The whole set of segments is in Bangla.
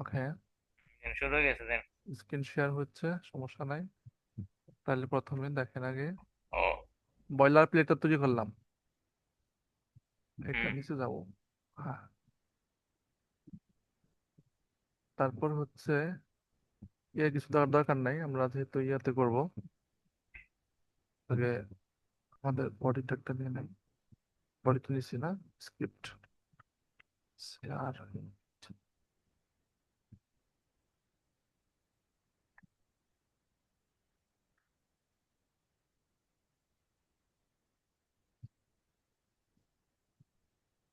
ওকে, শুরু হয়ে গেছে দেন। স্ক্রিন শেয়ার হচ্ছে, সমস্যা নাই। তাহলে প্রথমে দেখেন আগে ও। বয়লার প্লেটটা তৈরি করলাম। এটা হুম। নিচে যাব। হ্যাঁ, তারপর হচ্ছে কিছু দেওয়ার দরকার নাই, আমরা যেহেতু ইয়াতে করব। আগে আমাদের বডিটা একটা নিয়ে নেই। বডিটা নিচ্ছি না, স্ক্রিপ্ট শেয়ার।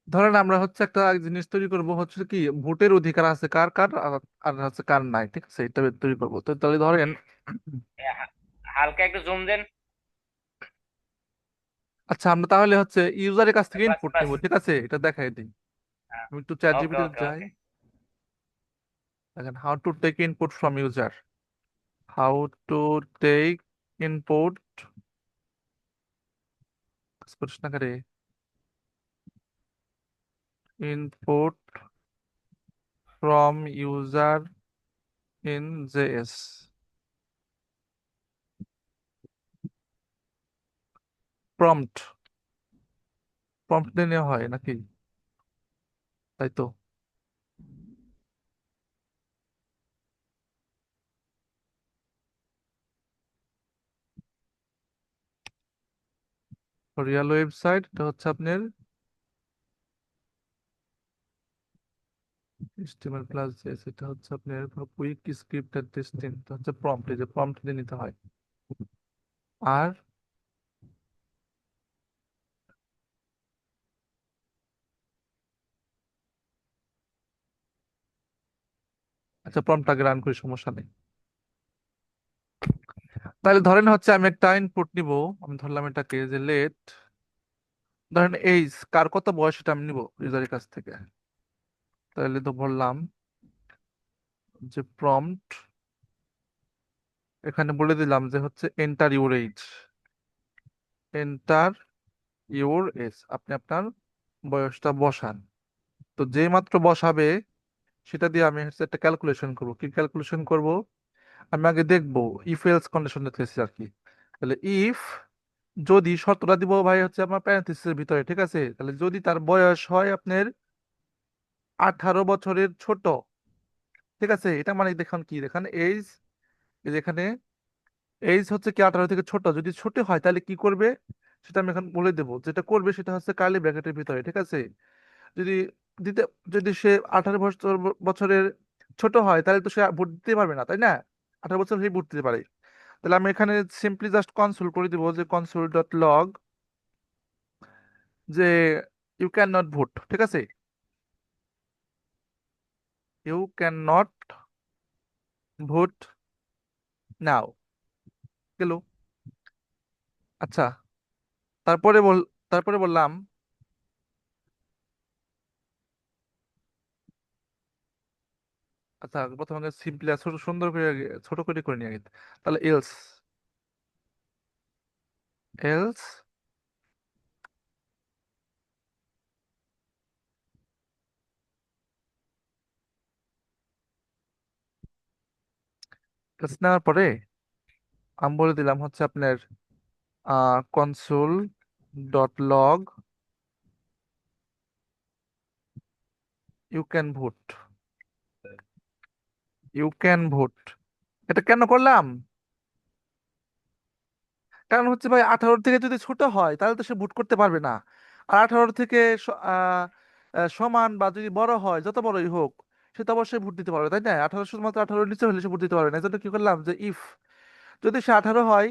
ধরেন আমরা হচ্ছে একটা জিনিস তৈরি করব, হচ্ছে কি ভোটের অধিকার আছে কার কার, আর হচ্ছে কার নাই, ঠিক আছে, এটা তৈরি করবো। তো তাহলে ধরেন, হালকা একটু জুম দেন। আচ্ছা আমরা তাহলে হচ্ছে ইউজারের কাছ থেকে বাস ইনপুট বাস। নিব, ঠিক আছে, এটা দেখাই দিই। আমি একটু চ্যাট ওকে জিপিটিতে ওকে যাই। ওকে। দেখেন, how to take input from user, how to take input, প্রশ্ন করে input from user in JS. Prompt, prompt দিয়ে নেওয়া হয় নাকি, তাই তো? রিয়েল ওয়েবসাইট, এটা হচ্ছে আপনার HTML প্লাস জেএস, এটা হচ্ছে আপনার কুইক স্ক্রিপ্ট এর টেস্টিং, এটা হচ্ছে প্রম্পট, এই যে প্রম্পট দিয়ে নিতে হয়। আর আচ্ছা, প্রম্পটটাকে রান করি, সমস্যা নেই। তাহলে ধরেন হচ্ছে আমি একটা ইনপুট নিব। আমি ধরলাম এটাকে যে লেট, ধরেন এইজ, কার কত বয়স এটা আমি নিব ইউজারের কাছ থেকে। তাহলে তো বললাম যে প্রম্পট, এখানে বলে দিলাম যে হচ্ছে enter your age, enter your age, আপনি আপনার বয়সটা বসান। তো যেই মাত্র বসাবে সেটা দিয়ে আমি হচ্ছে একটা ক্যালকুলেশন করব। কি ক্যালকুলেশন করব? আমি আগে দেখবো ইফ এলস কন্ডিশন দেখতেছি আর কি। তাহলে ইফ, যদি শর্তটা দিব ভাই হচ্ছে আমার প্যারেন্থেসিসের ভিতরে, ঠিক আছে, তাহলে যদি তার বয়স হয় আপনার 18 বছরের ছোট, ঠিক আছে, এটা মানে দেখুন কি, দেখেন এইজ, এখানে এইজ হচ্ছে কি 18 থেকে ছোট, যদি ছোট হয় তাহলে কি করবে সেটা আমি এখন বলে দেবো। যেটা করবে সেটা হচ্ছে কার্লি ব্র্যাকেটের ভিতরে, ঠিক আছে। যদি দিতে, যদি সে 18 বছরের ছোট হয় তাহলে তো সে ভোট দিতে পারবে না, তাই না? 18 বছর সে ভোট দিতে পারে। তাহলে আমি এখানে সিম্পলি জাস্ট কনসোল করে দিব যে কনসোল ডট লগ, যে ইউ ক্যান নট ভোট, ঠিক আছে, ইউ ক্যান নট ভোট নাও, গেল। আচ্ছা, তারপরে তারপরে বললাম, আচ্ছা প্রথমে সিম্পলি ছোট সুন্দর করে ছোট করে নিয়ে আগে। তাহলে এলস, এলস এলস নেওয়ার পরে আমি বলে দিলাম হচ্ছে আপনার console dot log you can vote, you can vote. এটা কেন করলাম? কারণ হচ্ছে ভাই 18 থেকে যদি ছোট হয় তাহলে তো সে ভোট করতে পারবে না। আর 18 থেকে সমান বা যদি বড় হয়, যত বড়ই হোক, সে তো অবশ্যই ভোট দিতে পারবে, তাই না? 18, শুধুমাত্র 18 নিচে হলে সে ভোট দিতে পারবে না। এই জন্য কি করলাম যে ইফ, যদি সে 18 হয়,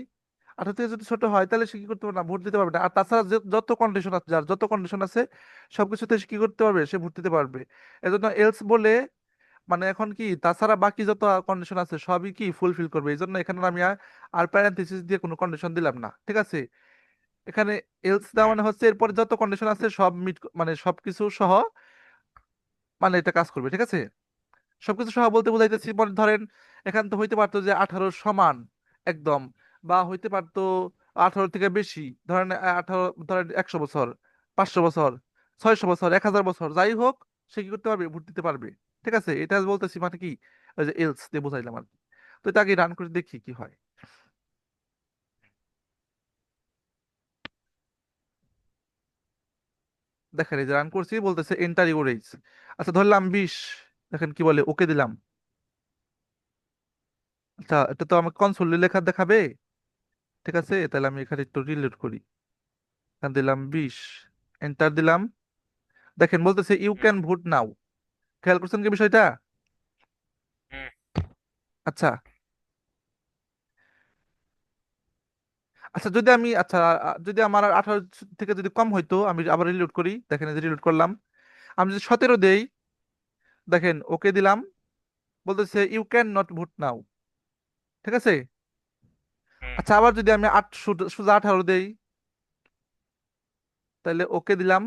18 থেকে যদি ছোট হয় তাহলে সে কি করতে পারবে না, ভোট দিতে পারবে না। আর তাছাড়া যত কন্ডিশন আছে, যার যত কন্ডিশন আছে সবকিছুতে সে কি করতে পারবে, সে ভোট দিতে পারবে। এজন্য এলস বলে, মানে এখন কি তাছাড়া বাকি যত কন্ডিশন আছে সবই কি ফুলফিল করবে। এই জন্য এখানে আমি আর প্যারেন্থেসিস দিয়ে কোনো কন্ডিশন দিলাম না, ঠিক আছে। এখানে এলস দেওয়া হুম। মানে হচ্ছে এরপরে যত কন্ডিশন আছে সব মিট, মানে সবকিছু সহ, মানে এটা কাজ করবে, ঠিক আছে। সবকিছু সহ বলতে বোঝাইতেছি, মনে ধরেন এখান তো হইতে পারতো যে 18 সমান একদম, বা হইতে পারতো 18 থেকে বেশি, ধরেন 18, ধরেন 100 বছর, 500 বছর, 600 বছর, 1000 বছর, যাই হোক, সে কি করতে পারবে, ভোট দিতে পারবে। ঠিক আছে, এটা বলতেছি মানে কি, ওই যে এলস দিয়ে বোঝাইলাম আর কি। তো এটা আগে রান করে দেখি কি হয়। দেখেন এই যে রান করছি, বলতেছে এন্টার ইউর এজ। আচ্ছা ধরলাম 20, দেখেন কি বলে, ওকে দিলাম। আচ্ছা এটা তো আমাকে কনসোলে লেখা দেখাবে। ঠিক আছে, তাহলে আমি এখানে একটু রিলোড করি। এখানে দিলাম 20, এন্টার দিলাম। দেখেন বলতেছে ইউ হুম ক্যান ভোট নাও। খেয়াল করছেন কি বিষয়টা? হুম আচ্ছা। আচ্ছা যদি আমি, আচ্ছা যদি আমার 18 থেকে যদি কম হইতো, আমি আবার রিলোড করি, দেখেন রিলোড করলাম। আমি যদি 17 দেই, দেখেন ওকে দিলাম, বলতেছে ইউ ক্যান নট ভোট নাও। ঠিক আছে। হুম আচ্ছা আবার যদি আমি সোজা 18 দেই, তাহলে ওকে দিলাম,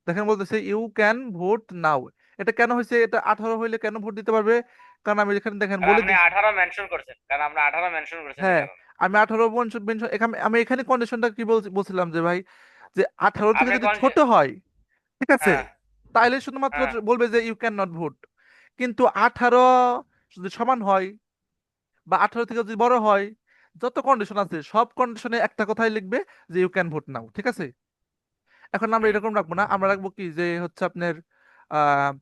দেখেন বলতেছে ইউ ক্যান ভোট নাও। এটা কেন হয়েছে? এটা 18 হইলে কেন ভোট দিতে পারবে? কারণ আমি এখানে দেখেন কারণ বলে আপনি দিছি। 18 মেনশন করছেন, কারণ আমরা 18 মেনশন করছেন এই হ্যাঁ, কারণে। আমি 18 এখানে আমি এখানে কন্ডিশনটা কি বলছিলাম যে ভাই, যে 18 থেকে আপনি যদি কোন ছোট হয়, ঠিক আছে, হ্যাঁ তাহলে শুধুমাত্র হ্যাঁ বলবে যে ইউ ক্যান নট ভোট। কিন্তু 18 যদি সমান হয়, বা 18 থেকে যদি বড় হয়, যত কন্ডিশন আছে সব কন্ডিশনে একটা কথাই লিখবে, যে ইউ ক্যান ভোট নাও। ঠিক আছে। এখন আমরা হুম এরকম রাখবো না, আমরা রাখবো কি, যে হচ্ছে আপনার আহ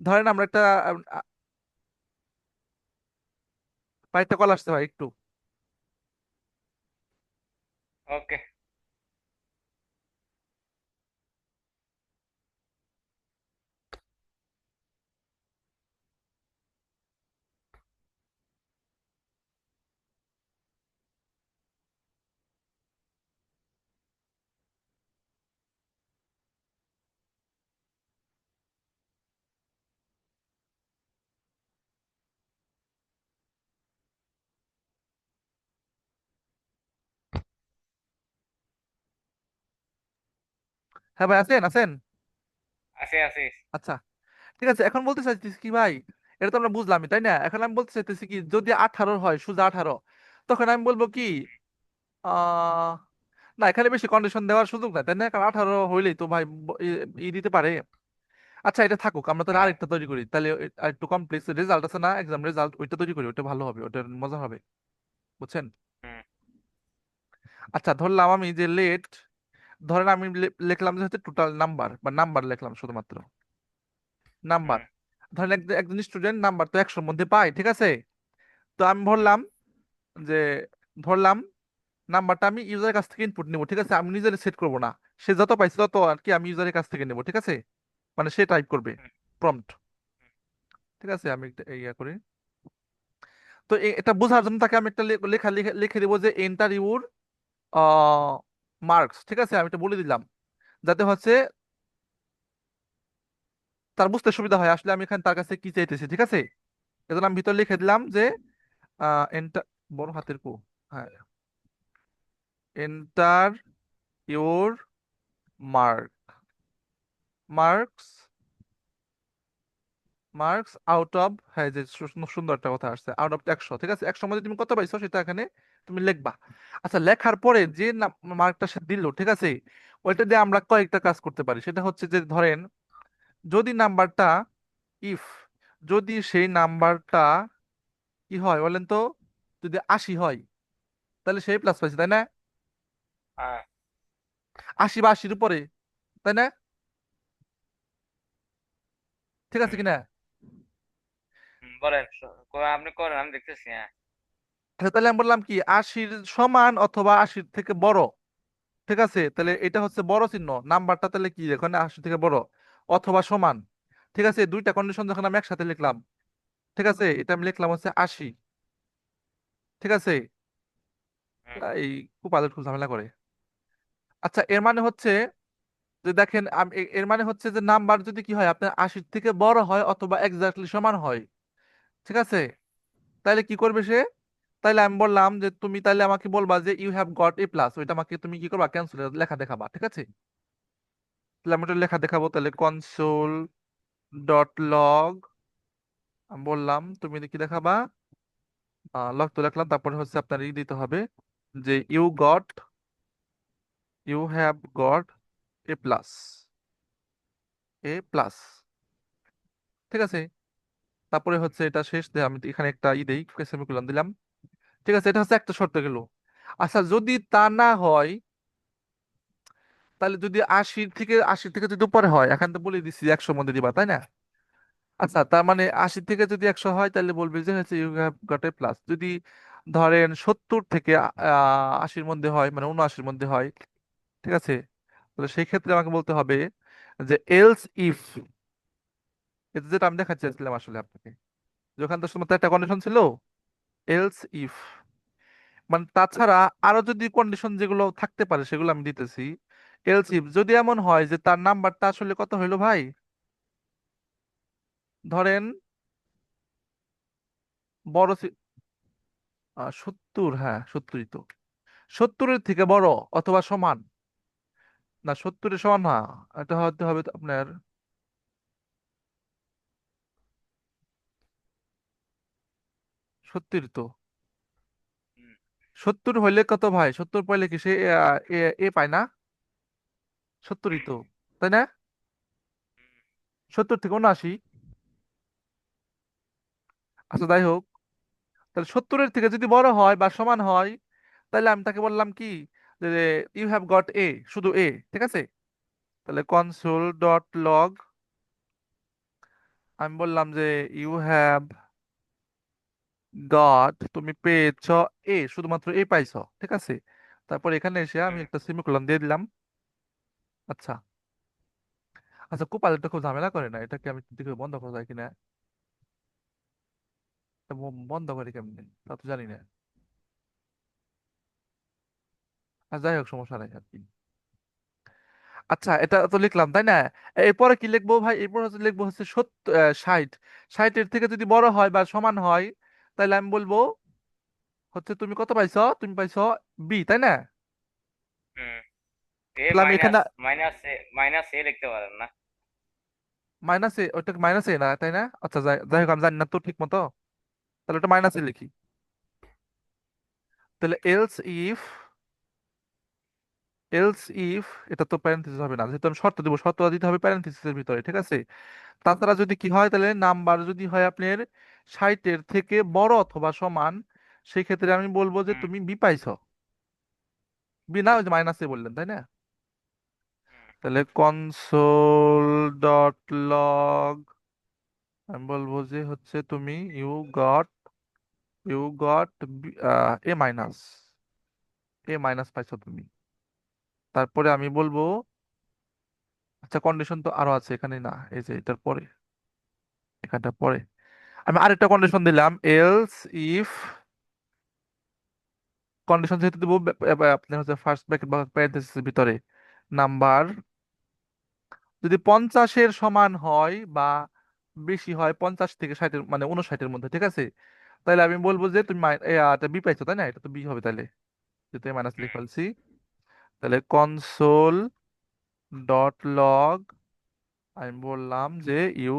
ধরেন আমরা একটা বাইকটা কল আসতে হয় একটু। ওকে। হ্যাঁ ভাই, আছেন আছেন? আছি আছি। আচ্ছা ঠিক আছে, এখন বলতে চাইতেছি কি ভাই, এটা তো আমরা বুঝলামই তাই না? এখন আমি বলতে চাইতেছি কি, যদি 18 হয়, সোজা 18, তখন আমি বলবো কি, আহ না এখানে বেশি কন্ডিশন দেওয়ার সুযোগ নাই তাই না? কারণ 18 হইলেই তো ভাই দিতে পারে। আচ্ছা এটা থাকুক, আমরা তাহলে হ্যাঁ আরেকটা তৈরি করি তাহলে, আর একটু কমপ্লেক্স রেজাল্ট আছে না, এক্সাম রেজাল্ট, ওইটা তৈরি করি, ওইটা ভালো হবে, ওটা মজা হবে, বুঝছেন? হুম আচ্ছা ধরলাম আমি যে লেট, ধরেন আমি লিখলাম যে হচ্ছে টোটাল নাম্বার, বা নাম্বার লিখলাম শুধুমাত্র নাম্বার। হুম ধরেন একজন স্টুডেন্ট নাম্বার তো 100-র মধ্যে পায়, ঠিক আছে। তো আমি হুম বললাম যে, ধরলাম নাম্বারটা আমি ইউজারের কাছ থেকে ইনপুট নেবো, ঠিক আছে, আমি নিজের সেট করবো না। সে যত পাইছে তত আর কি আমি ইউজারের কাছ থেকে নেবো, ঠিক আছে, মানে সে টাইপ করবে হুম প্রম্পট। ঠিক আছে, আমি একটা ইয়া করি। তো এটা বোঝার জন্য তাকে আমি একটা লেখা লিখে লিখে দেবো যে এন্টার ইউর মার্কস। ঠিক আছে, আমি এটা বলে দিলাম যাতে হচ্ছে তার বুঝতে সুবিধা হয় আসলে আমি এখানে তার কাছে কি চাইতেছি। ঠিক আছে, এজন্য আমি ভিতরে লিখে দিলাম যে এন্টার, বড় হাতের কো, হ্যাঁ, enter your mark marks marks out of, হ্যাঁ যে সুন্দর একটা কথা আসছে, আউট অফ 100। ঠিক আছে, 100 মধ্যে তুমি কত পাইছো সেটা এখানে তুমি লিখবা। আচ্ছা লেখার পরে যে মার্কটা সে দিল, ঠিক আছে, ওইটা দিয়ে আমরা কয়েকটা কাজ করতে পারি। সেটা হচ্ছে যে ধরেন যদি নাম্বারটা, ইফ, যদি সেই নাম্বারটা কি হয় বলেন তো, যদি 80 হয়, তাহলে সেই প্লাস পাইছে তাই না? হ্যাঁ 80 বা 80-র উপরে, তাই না? ঠিক আছে হুম কিনা? বলেন, আপনি করেন, আমি দেখতেছি। হ্যাঁ আচ্ছা তাহলে আমি বললাম কি, 80-র সমান অথবা 80-র থেকে বড়। ঠিক আছে, তাহলে হুম এটা হচ্ছে বড় চিহ্ন, নাম্বারটা তাহলে কি এখানে 80 থেকে বড় অথবা সমান। ঠিক আছে, দুইটা কন্ডিশন যখন আমি একসাথে লিখলাম, ঠিক আছে, এটা আমি লিখলাম হচ্ছে 80। ঠিক আছে, হুম এই খুব আদর খুব ঝামেলা করে। আচ্ছা এর মানে হচ্ছে যে দেখেন এর মানে হচ্ছে যে নাম্বার যদি কি হয় আপনার 80 থেকে বড় হয় অথবা এক্স্যাক্টলি সমান হয়, ঠিক আছে, তাহলে কি করবে সে? তাইলে আমি বললাম যে তুমি তাইলে আমাকে বলবা যে you have got A plus, ওইটা আমাকে তুমি কি করবা, ক্যান্সেল লেখা দেখাবা। ঠিক আছে, তাহলে আমি ওটা লেখা দেখাবো, তাহলে কনসোল ডট লগ, আমি বললাম তুমি কি দেখাবা, লগ তো লিখলাম, তারপরে হচ্ছে আপনার দিতে হবে যে you have got A plus, A plus. ঠিক আছে, তারপরে হচ্ছে এটা শেষ দিয়ে আমি এখানে একটা দেই, সেমিকোলন দিলাম। ঠিক আছে, এটা হচ্ছে একটা শর্ত গেল। আচ্ছা, যদি তা না হয়, তাহলে যদি আশির থেকে যদি উপরে হয়, এখান তো বলে দিচ্ছি 100 মধ্যে দিবা, তাই না? আচ্ছা, তার মানে 80 থেকে যদি 100 হয়, তাহলে বলবে যে হচ্ছে you have got A plus. যদি ধরেন 70 থেকে 80-র মধ্যে হয়, মানে 79-র মধ্যে হয়, ঠিক আছে, তাহলে সেই ক্ষেত্রে আমাকে বলতে হবে যে এলস ইফ, এটা যেটা আমি দেখাতে চাইছিলাম আসলে আপনাকে, যখন তো শুধুমাত্র একটা কন্ডিশন ছিল, এলস ইফ, মানে তাছাড়া আরো যদি কন্ডিশন যেগুলো থাকতে পারে সেগুলো আমি দিতেছি। এলস ইফ যদি এমন হয় যে তার নাম্বারটা আসলে কত হইলো ভাই, ধরেন বড় 70, হ্যাঁ 70ই তো, 70-এর থেকে বড় অথবা সমান, না 70-এর সমান না, এটা হতে হবে তো আপনার 70 তো, হুম 70 হইলে কত ভাই, 70 পাইলে কি সে এ এ পায় না? 70ই তো, তাই না? 70 থেকে 79। আচ্ছা যাই হোক, তাহলে 70-এর থেকে যদি বড় হয় বা সমান হয়, তাহলে আমি তাকে বললাম কি, যে ইউ হ্যাভ গট এ, শুধু এ, ঠিক আছে। তাহলে কনসোল ডট লগ, আমি বললাম যে ইউ হ্যাভ গট, তুমি পেয়েছ এ, শুধুমাত্র এ পাইছো, ঠিক আছে। তারপর এখানে এসে আমি হুম একটা সেমিকোলন দিয়ে দিলাম। আচ্ছা, আচ্ছা কোপাল এটা খুব ঝামেলা করে না, এটাকে আমি দিকে বন্ধ করা যায় কিনা, এটা বন্ধ করি কেমনি তা তো জানি না। আর যাই হোক, সমস্যা নাই আর কি। আচ্ছা, এটা তো লিখলাম, তাই না? এরপরে কি লিখবো ভাই, এরপর হচ্ছে লিখবো হচ্ছে 60। 60-এর থেকে যদি বড় হয় বা সমান হয়, তাহলে আমি বলবো হচ্ছে তুমি কত পাইছো, তুমি পাইছো বি, তাই না? হুম এ তাহলে আমি এখানে মাইনাস এ লিখতে পারেন না? মাইনাস এ, ওইটা মাইনাস এ না, তাই না? আচ্ছা যাই যাই হোক, আমি জানি না তো ঠিক মতো, তাহলে ওটা মাইনাস এ লিখি। তাহলে এলস ইফ, এটা তো প্যারেন্থেসিস হবে না, যেহেতু আমি শর্ত দিব, শর্ত দিতে হবে প্যারেন্থেসিসের ভিতরে, ঠিক আছে। তাছাড়া যদি কি হয়, তাহলে নাম্বার যদি হয় আপনার 60-এর থেকে বড় অথবা সমান, সেই ক্ষেত্রে আমি বলবো যে হুম তুমি বি পাইছো। বি না, ওই যে মাইনাস এ বললেন, তাই না? হুম তাহলে কনসোল ডট লগ, আমি বলবো যে হচ্ছে তুমি you got A minus, A minus পাইছো তুমি। তারপরে আমি বলবো, আচ্ছা কন্ডিশন তো আরো আছে এখানে, না এই যে এটার পরে, এখানটার পরে আমি আরেকটা কন্ডিশন দিলাম, এলস ইফ, কন্ডিশন যেহেতু দেবো আপনার হচ্ছে ফার্স্ট ব্র্যাকেট বা প্যারেন্থেসিসের ভিতরে, নাম্বার যদি 50-এর সমান হয় বা বেশি হয়, 50 থেকে 60-এর মানে 59-এর মধ্যে, ঠিক আছে, তাহলে আমি বলবো যে তুমি বি পাইছো, তাই না? এটা তো বি হবে তাহলে, যেহেতু মাইনাস লিখে হুম ফেলছি। তাহলে কনসোল ডট লগ, আমি বললাম যে ইউ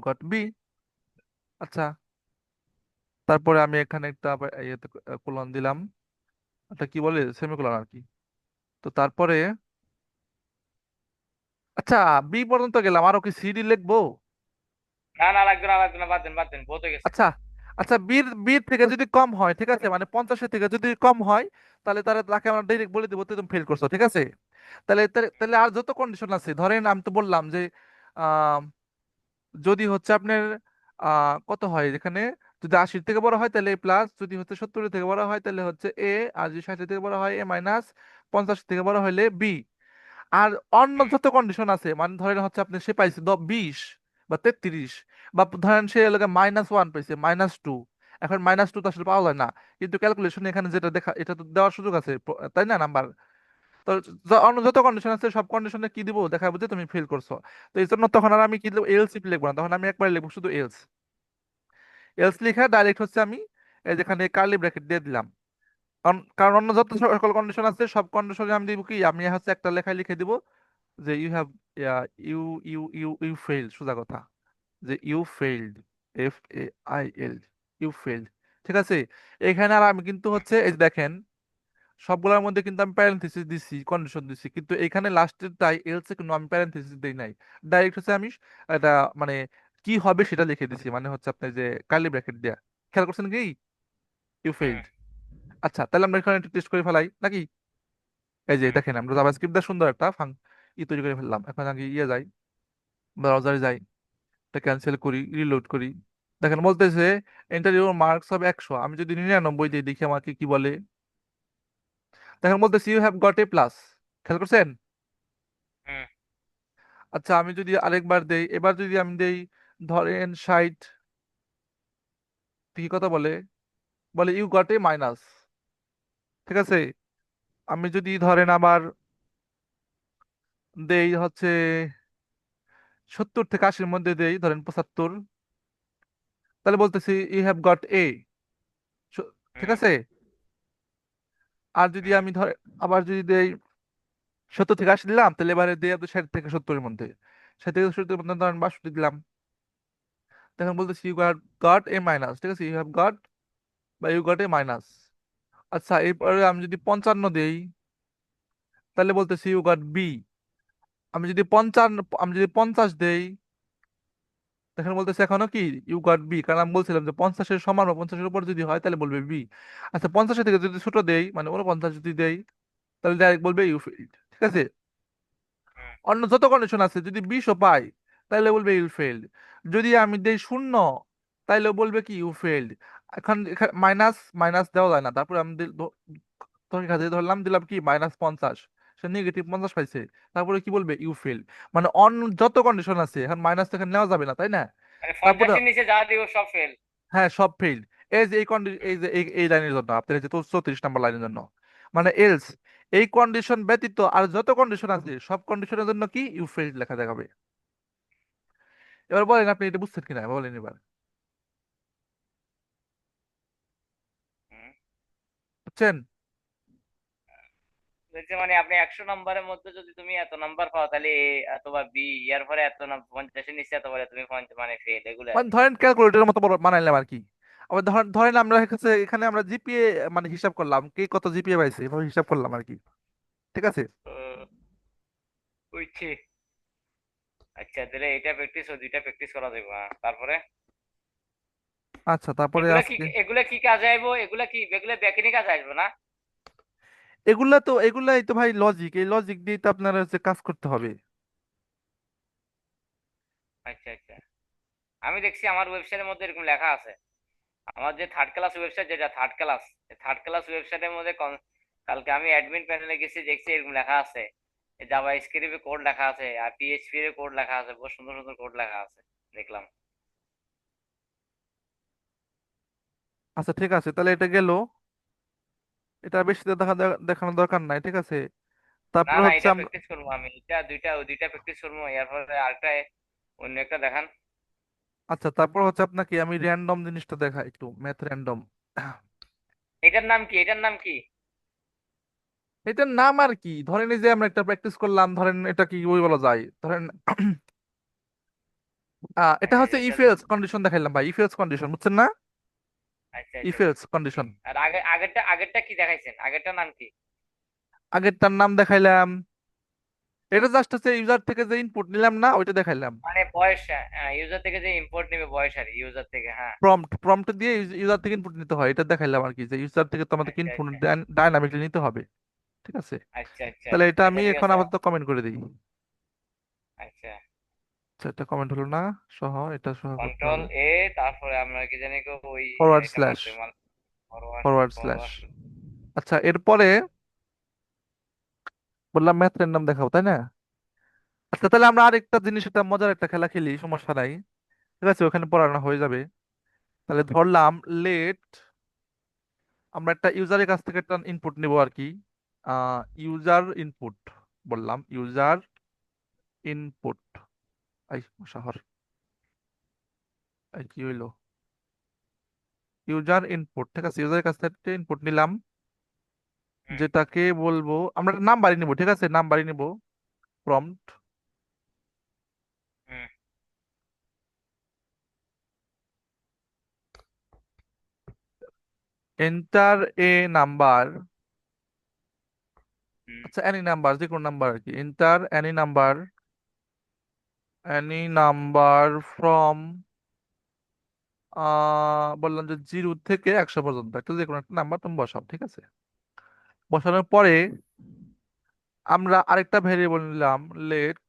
গট বি। আচ্ছা, তারপরে আমি এখানে একটা আবার ইয়েতে কোলন দিলাম, এটা কি বলে, সেমিকোলন আর কি। তো তারপরে, আচ্ছা বি পর্যন্ত গেলাম, আরো কি সিডি লিখবো? না না লাগবে না, লাগবে না, বাদ দেন বহুত হয়ে গেছে। আচ্ছা, আচ্ছা বির থেকে যদি কম হয়, ঠিক আছে, মানে 50-এর থেকে যদি কম হয়, তাহলে তাকে আমরা ডাইরেক্ট বলে দেবো তুমি ফেল করছো, ঠিক আছে। তাহলে তাহলে তাহলে আর যত কন্ডিশন আছে, ধরেন আমি তো বললাম যে আহ, যদি হচ্ছে আপনার কত হয় এখানে, যদি 80-র থেকে বড় হয় তাহলে এ প্লাস, যদি হচ্ছে 70-এর থেকে বড় হয় তাহলে হচ্ছে এ, আর যদি 60-এর থেকে বড় হয় এ মাইনাস, 50 থেকে বড় হলে বি। আর অন্য হুম যত কন্ডিশন আছে, মানে ধরেন হচ্ছে আপনি সে পাইছে 20 বা 33, বা ধরেন সে এলাকা -1 পাইছে, -2, এখন -2 তো আসলে পাওয়া যায় না, কিন্তু ক্যালকুলেশন এখানে যেটা দেখা, এটা তো দেওয়ার সুযোগ আছে, তাই না, নাম্বার। তো অন্য যত কন্ডিশন আছে সব কন্ডিশনে কি দিব, দেখাবো যে তুমি ফেল করছো। তো এই জন্য তখন আর আমি কি লিখবো, এলস ইফ লিখবো না, তখন আমি একবার লিখবো শুধু এলস। এলস লিখে ডাইরেক্ট হচ্ছে আমি এই যেখানে কার্লি ব্র্যাকেট দিয়ে দিলাম। কারণ অন্য যত সকল কন্ডিশন আছে সব কন্ডিশনে আমি দিব কি, আমি হচ্ছে একটা লেখায় লিখে দিব যে you have, you you failed, সোজা কথা, যে you failed, FAIL, you failed, ঠিক আছে। এখানে আর আমি কিন্তু হচ্ছে এই যে দেখেন, সবগুলোর মধ্যে কিন্তু আমি প্যারেনথেসিস দিছি, কন্ডিশন দিছি, কিন্তু এখানে লাস্টের তাই এলসে কিন্তু আমি প্যারেনথেসিস দেই নাই, ডাইরেক্ট হচ্ছে আমি এটা মানে কি হবে সেটা লিখে দিছি, মানে হচ্ছে আপনি যে কার্লি ব্র্যাকেট দেয়া, খেয়াল করছেন কি? You hmm failed. আচ্ছা তাহলে আমরা এখানে টেস্ট করে ফেলাই নাকি? এই যে হুম দেখেন আমরা জাভাস্ক্রিপ্ট দিয়ে সুন্দর একটা তৈরি করে ফেললাম। এখন আগে ইয়ে যাই, ব্রাউজারে যাই, এটা ক্যান্সেল করি, রিলোড করি। দেখেন বলতেছে এন্টার ইউর মার্কস হবে 100, আমি যদি 99 দিই দেখি আমাকে কি বলে। দেখেন বলতেছে you have got A plus, খেয়াল করছেন? হুম আচ্ছা আমি যদি আরেকবার দেই, এবার যদি আমি দেই ধরেন 60, কি কথা বলে, বলে ইউ গট এ মাইনাস, ঠিক আছে? আমি যদি ধরেন আবার দেই হচ্ছে 70 থেকে 80-র মধ্যে দেই ধরেন 75, তাহলে বলতেছি ইউ হ্যাভ গট এ, ঠিক হুম আছে? আর যদি হুম আমি ধরে আবার যদি দেই 70 থেকে 80 দিলাম, তাহলে এবারে দেই আপনার 60 থেকে 70-এর মধ্যে, 60 থেকে 70-এর মধ্যে ধরেন 62 দিলাম, তখন বলতেছি you got got A minus, ঠিক আছে? ইউ হ্যাভ গট বা ইউ গট এ মাইনাস। আচ্ছা হুম এরপরে আমি যদি 55 দেই, তাহলে বলতেছি ইউ গট বি। আমি যদি 50 দেই, তখন বলতেছে এখনো কি, ইউ গট বি, কারণ আমি বলছিলাম যে 50-এর সমান বা 50-এর উপর যদি হয় তাহলে বলবে বি। আচ্ছা 50-এর থেকে যদি ছোট দেই, মানে 49 যদি দেই, তাহলে ডাইরেক্ট বলবে ইউ ফেইল্ড, ঠিক আছে? হুম অন্য যত কন্ডিশন আছে, যদি 20ও পাই তাহলে বলবে ইউ ফেইল্ড। যদি আমি দেই 0, তাহলে বলবে কি ইউ ফেইল্ড। এখন মাইনাস মাইনাস দেওয়া যায় না, তারপরে আমি ধরলাম, দিলাম কি -50, সে -50 পাইছে, তারপরে কি বলবে ইউ ফেইল্ড। মানে অন্য যত কন্ডিশন আছে, এখন মাইনাস তো এখানে নেওয়া যাবে না, তাই না? মানে তারপরে 50-এর নিচে যা দিব সব ফেল। হ্যাঁ সব ফেইল্ড। এই যে হুম এই যে এই লাইনের জন্য, আপনার এই যে 34 নম্বর লাইনের জন্য, মানে এলস, এই কন্ডিশন ব্যতীত আর যত কন্ডিশন আছে সব কন্ডিশনের জন্য কি ইউ ফেইল্ড লেখা দেখাবে। এবার বলেন আপনি এটা বুঝছেন কিনা, বলেন এবার। হুম বুঝছেন? বলছে মানে আপনি 100 নম্বরের মধ্যে যদি তুমি এত নাম্বার পাও তাহলে এ অথবা বি, ইয়ার পরে এত 50-এর নিচে এত বলে তুমি মানে ফেল, এগুলো আর মানে কি। ধরেন ক্যালকুলেটরের মতো বানাইলাম আর কি। আবার ধরেন ধরেন আমরা এখানে আমরা জিপিএ মানে হিসাব করলাম, কে কত জিপিএ পাইছে এভাবে হিসাব করলাম আর কি, ঠিক আছে? বুঝছি। আচ্ছা তাহলে এটা প্র্যাকটিস ও দুইটা প্র্যাকটিস করা যাবে, হ্যাঁ। তারপরে আচ্ছা তারপরে এগুলা কি আজকে এগুলা কি কাজে আইবো, এগুলা বেকারি কাজে আসবে না? এগুলাই তো ভাই লজিক, এই লজিক দিয়ে তো আপনার হচ্ছে কাজ করতে হবে। আচ্ছা আচ্ছা, আমি দেখছি আমার ওয়েবসাইটের মধ্যে এরকম লেখা আছে। আমার যে থার্ড ক্লাস ওয়েবসাইট, যেটা থার্ড ক্লাস ওয়েবসাইটের মধ্যে কালকে আমি অ্যাডমিন প্যানেলে গেছি, দেখছি এরকম লেখা আছে, জাভা স্ক্রিপ্টে কোড লেখা আছে আর পিএইচপি এর কোড লেখা আছে, বহুত সুন্দর সুন্দর কোড লেখা আছে দেখলাম। আচ্ছা ঠিক আছে, তাহলে এটা গেল, এটা বেশি দেখানোর দরকার নাই, ঠিক আছে? না তারপর না, হচ্ছে এটা আমরা, প্র্যাকটিস করবো আমি, এটা দুইটা প্র্যাকটিস করবো, এরপরে আরেকটা, অন্য একটা দেখান। আচ্ছা তারপর হচ্ছে আপনাকে আমি র্যান্ডম জিনিসটা দেখাই, একটু ম্যাথ র্যান্ডম। এটার নাম কি, এটার নাম কি? এটার নাম আর কি, ধরেন এই যে আমরা একটা প্র্যাকটিস করলাম, ধরেন এটা কি ওই বলা যায়, ধরেন এটা আচ্ছা হচ্ছে এটা, ইফ এলস কন্ডিশন দেখাইলাম ভাই, ইফ এলস কন্ডিশন, বুঝছেন না? আচ্ছা ইফ আচ্ছা এলস বুঝছি। কন্ডিশন। আর আগেরটা কি দেখাইছেন, আগেরটার নাম কি? আগেরটার নাম দেখাইলাম, এটা জাস্ট হচ্ছে ইউজার থেকে যে ইনপুট নিলাম না, ওইটা দেখাইলাম। মানে বয়স, ইউজার থেকে যে ইম্পোর্ট নেবে বয়স আর ইউজার থেকে, হ্যাঁ। প্রম্পট দিয়ে ইউজার থেকে ইনপুট নিতে হয়, এটা দেখাইলাম আর কি, যে ইউজার থেকে তো আমাদেরকে আচ্ছা ইনপুট আচ্ছা ডাইনামিকলি নিতে হবে, ঠিক আছে? আচ্ছা আচ্ছা তাহলে এটা আচ্ছা আমি ঠিক এখন আছে। আপাতত কমেন্ট করে দিই। আচ্ছা, আচ্ছা এটা কমেন্ট হলো না, সহ এটা সহ করতে কন্ট্রোল হবে, এ, তারপরে আমরা কি জানি গো ওই ফরওয়ার্ড এটা স্ল্যাশ, মারছে ফরওয়ার্ড ফরওয়ার্ড স্ল্যাশ। ফরওয়ার্ড। আচ্ছা এরপরে বললাম ম্যাথ র্যান্ডম দেখাবো, তাই না? আচ্ছা তাহলে আমরা আরেকটা জিনিস, একটা মজার একটা খেলা খেলি, সমস্যা নাই, ঠিক আছে? ওখানে পড়ানো হয়ে যাবে। তাহলে ধরলাম লেট, আমরা একটা ইউজারের কাছ থেকে একটা ইনপুট নিব আর কি, ইউজার ইনপুট, বললাম ইউজার ইনপুট, এই শহর, এই কি হইলো, ইউজার ইনপুট, ঠিক আছে? ইউজারের কাছ থেকে ইনপুট নিলাম, হুম যেটাকে বলবো আমরা নাম বাড়ি নিব, ঠিক আছে? নাম বাড়ি নিব, prompt hmm enter a number, hmm আচ্ছা এনি নাম্বার, যে কোনো নাম্বার আর কি, enter any number any number from বললাম যে 0 থেকে 100 পর্যন্ত একটা যে কোনো একটা নাম্বার তুমি বসাও, ঠিক আছে? বসানোর পরে আমরা আরেকটা ভেরিয়েবল নিলাম, লেট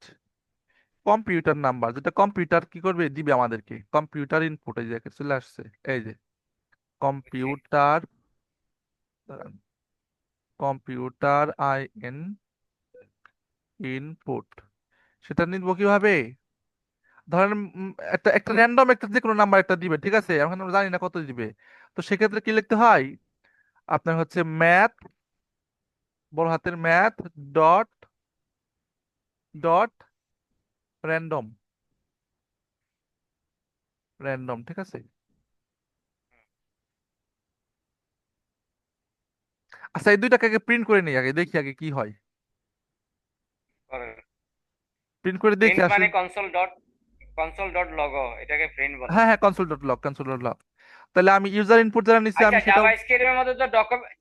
কম্পিউটার নাম্বার, যেটা কম্পিউটার কি করবে দিবে আমাদেরকে, কম্পিউটার ইনপুট, এই যে চলে আসছে, এই যে বুঝছি। কম্পিউটার, কম্পিউটার আই ইনপুট, সেটা নিব কিভাবে? ধরেন একটা একটা র্যান্ডম একটা যে কোনো নাম্বার একটা দিবে, ঠিক আছে? এখন আমরা জানি না কত দিবে। তো সেক্ষেত্রে কি লিখতে হয়? আপনার হচ্ছে ম্যাথ, বড় হাতের math dot dot random, random, ঠিক আছে? আচ্ছা, এই দুইটাকে আগে প্রিন্ট করে নিই, আগে দেখি আগে কি হয়। প্রিন্ট করে দেখি প্রিন্ট আসলে। মানে কনসোল ডট লগো, এটাকে প্রিন্ট বলে। হ্যাঁ হ্যাঁ, console dot log, console dot log. তাহলে আমি ইউজার ইনপুট যারা নিচ্ছি আচ্ছা, আমি সেটাও।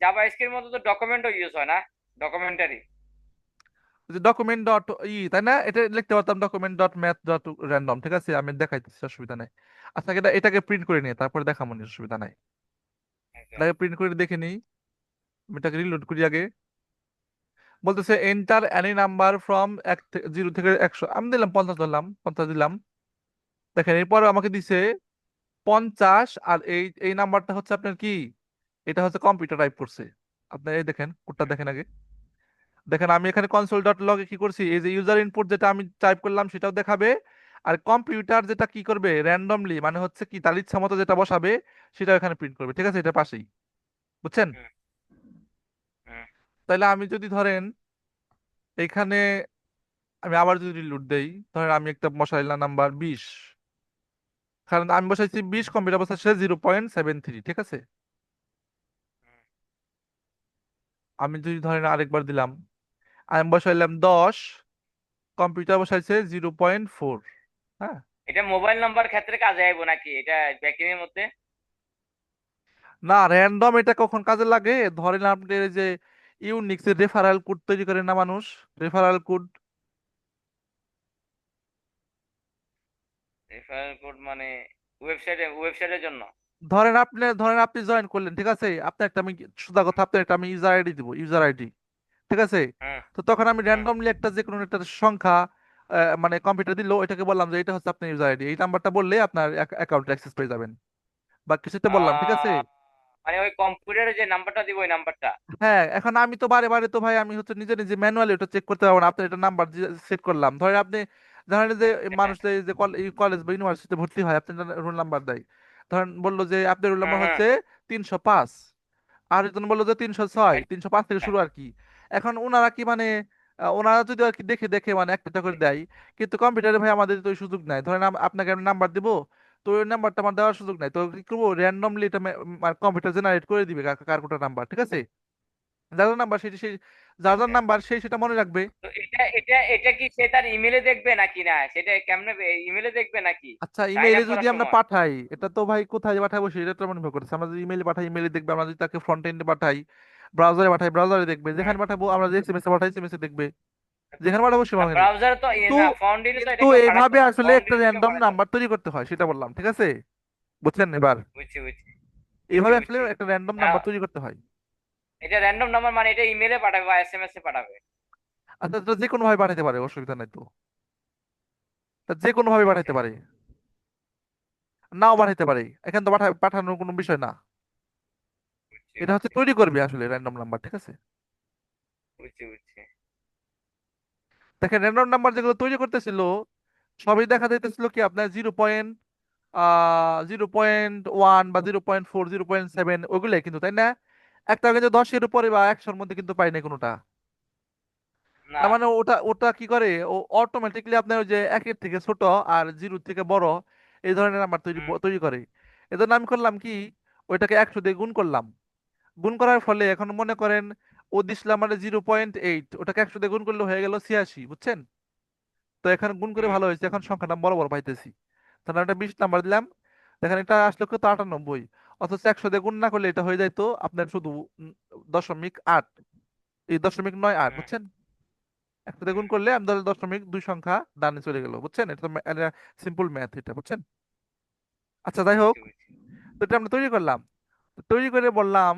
জাভা স্ক্রিপ্টের মধ্যে তো ডকুমেন্টও ইউজ হয় না? ডকুমেন্টারি। ডকুমেন্ট ডট তাই না? এটা লিখতে পারতাম document dot math dot random, ঠিক আছে? আমি দেখাইতেছি, অসুবিধা নাই। আচ্ছা, এটাকে প্রিন্ট করে নিয়ে তারপরে দেখাবো নি, অসুবিধা নাই। আচ্ছা। এটাকে প্রিন্ট করে দেখে নিই। আমি এটাকে রিলোড করি আগে। বলতেছে এন্টার এনি নাম্বার ফ্রম 0 থেকে 100, আমি দিলাম 50, ধরলাম 50 দিলাম। দেখেন এরপর আমাকে দিছে 50, আর এই এই নাম্বারটা হচ্ছে আপনার কি, এটা হচ্ছে কম্পিউটার টাইপ করছে। আপনার এই দেখেন কোডটা দেখেন আগে। দেখেন আমি এখানে কনসোল ডট লগে কি করছি, এই যে ইউজার ইনপুট যেটা আমি টাইপ করলাম সেটাও দেখাবে, আর কম্পিউটার যেটা কি করবে র্যান্ডমলি, মানে হচ্ছে কি তার ইচ্ছা মতো যেটা বসাবে সেটাও এখানে প্রিন্ট করবে, ঠিক আছে? এটা পাশেই, বুঝছেন? হুম, হুম। তাহলে আমি যদি ধরেন এখানে আমি আবার যদি রিলোড দেই, ধরেন আমি একটা বসাইলাম নাম্বার 20, কারণ আমি বসাইছি 20, কম্পিউটার বসাইছে 0.73, ঠিক আছে? আমি যদি ধরেন আরেকবার দিলাম, আমি বসাইলাম 10, কম্পিউটার বসাইছে 0.4। হ্যাঁ, এটা মোবাইল নাম্বার ক্ষেত্রে কাজে আইবো নাকি এটা ব্যাকিং এর মধ্যে? না র্যান্ডম এটা কখন কাজে লাগে? ধরেন আপনি এই যে ইউনিক্স এর রেফারেল কোড তৈরি করে না মানুষ, রেফারেল কোড। রেফারেল কোড মানে ওয়েবসাইটের জন্য? ধরেন আপনি জয়েন করলেন, ঠিক আছে? আপনার একটা আমি সোজা কথা, আপনার একটা আমি ইউজার আইডি দিব, ইউজার আইডি, ঠিক আছে? হুম, তো তখন আমি হুম। র্যান্ডমলি একটা যে কোনো একটা সংখ্যা মানে কম্পিউটার দিল, এটাকে বললাম যে এটা হচ্ছে আপনার ইউজার আইডি, এই নাম্বারটা বললে আপনার অ্যাকাউন্ট অ্যাক্সেস পেয়ে যাবেন, বা কিছু একটা বললাম, ঠিক আছে? আহ, মানে ওই কম্পিউটারে যে নাম্বারটা দিব ওই নাম্বারটা? হ্যাঁ, এখন আমি তো বারে বারে তো ভাই আমি হচ্ছে নিজে নিজে ম্যানুয়ালি ওটা চেক করতে পারবো না। আপনার এটা নাম্বার সেট করলাম, ধরেন আপনি ধরেন যে মানুষ যে কলেজ বা ইউনিভার্সিটিতে ভর্তি হয়, আপনি রোল নাম্বার দেয়, ধরেন বললো যে আপনার রোল হুম, নাম্বার হুম। হচ্ছে 305, আর একজন বললো যে 306, আচ্ছা। 305 থেকে শুরু আর কি। এখন ওনারা কি মানে ওনারা যদি আর কি দেখে দেখে মানে একটা করে দেয়, কিন্তু কম্পিউটারে ভাই আমাদের তো ওই সুযোগ নাই। ধরেন আপনাকে আমি নাম্বার দিব, তো ওই নাম্বারটা আমার দেওয়ার সুযোগ নাই, তো কি করবো, র্যান্ডমলি এটা কম্পিউটার জেনারেট করে দিবে কার কোটা নাম্বার, ঠিক আছে? যার যার নাম্বার সেটি সেই, যার যার আচ্ছা। নাম্বার সেই সেটা মনে রাখবে। তো এটা কি সে তার ইমেলে দেখবে নাকি না, সেটা কেমনে ইমেলে দেখবে নাকি আচ্ছা, সাইন ইমেইলে আপ যদি করার আমরা সময়? পাঠাই, এটা তো ভাই কোথায় পাঠাবো সেটা তো নির্ভর করছে। আমরা যদি ইমেইলে পাঠাই ইমেইলে দেখবে, আমরা যদি তাকে ফ্রন্ট এন্ডে পাঠাই, ব্রাউজারে পাঠাই ব্রাউজারে দেখবে, হুম। যেখানে পাঠাবো আমরা যে এসএমএস এ পাঠাই এসএমএস এ দেখবে, যেখানে পাঠাবো সেখানে। ব্রাউজার তো কিন্তু না, ফন্ট দিলে তো কিন্তু এটা কেউ পাঠাতো এইভাবে না, আসলে ফন্ট একটা দিলে তো কেউ র্যান্ডম পাঠাতো না। নাম্বার তৈরি করতে হয়, সেটা বললাম, ঠিক আছে? বুঝছেন এবার? বুঝছি, বুঝছি, বুঝছি, এইভাবে আসলে বুঝছি। একটা র্যান্ডম না, নাম্বার তৈরি করতে হয়। এটা র্যান্ডম নাম্বার মানে এটা ইমেলে পাঠাবে বা এসএমএস এ পাঠাবে? আচ্ছা, তো যে কোনো ভাবে পাঠাতে পারে, অসুবিধা নাই তো। তা যে কোনো ভাবে পাঠাতে আচ্ছা। পারে, নাও পাঠাতে পারে, এখানে তো পাঠানোর কোনো বিষয় না। বুঝছি, এটা হচ্ছে বুঝছি, তৈরি করবে আসলে র্যান্ডম নাম্বার, ঠিক আছে? বুঝছি, বুঝছি। দেখেন র্যান্ডম নাম্বার যেগুলো তৈরি করতেছিল সবই দেখা যাইতেছিল কি আপনার 0.1 বা 0.4 0.7 ওইগুলাই কিন্তু, তাই না? একটা কিন্তু 10-এর উপরে বা 100-র মধ্যে কিন্তু পাই না কোনোটা। না। তার মানে ওটা ওটা কি করে, ও অটোমেটিকলি আপনার ওই যে 1-এর থেকে ছোট আর 0-র থেকে বড় এই ধরনের নাম্বার তৈরি হুম, তৈরি করে। এজন্য আমি করলাম কি, ওইটাকে 100 দিয়ে গুণ করলাম। গুণ করার ফলে এখন মনে করেন ও দিছিলাম মানে 0.8, ওটাকে 100 দিয়ে গুণ করলে হয়ে গেল 86, বুঝছেন? তো এখানে গুণ করে হুম, ভালো হয়েছে, এখন সংখ্যাটা বড় বড় পাইতেছি। তাহলে একটা 20 নাম্বার দিলাম, দেখেন এটা আসলে কত, 98, অথচ 100 দিয়ে গুণ না করলে এটা হয়ে যাইতো আপনার শুধু 0.8, এই 0.98, হুম। বুঝছেন? একসাথে গুণ করলে আমি ধরো দশমিক দুই সংখ্যা ডানে চলে গেল, বুঝছেন? এটা তো সিম্পল ম্যাথ, এটা বুঝছেন? আচ্ছা যাই হোক, বুঝছি বুঝছি। তো এটা আমরা তৈরি করলাম। তো তৈরি করে বললাম,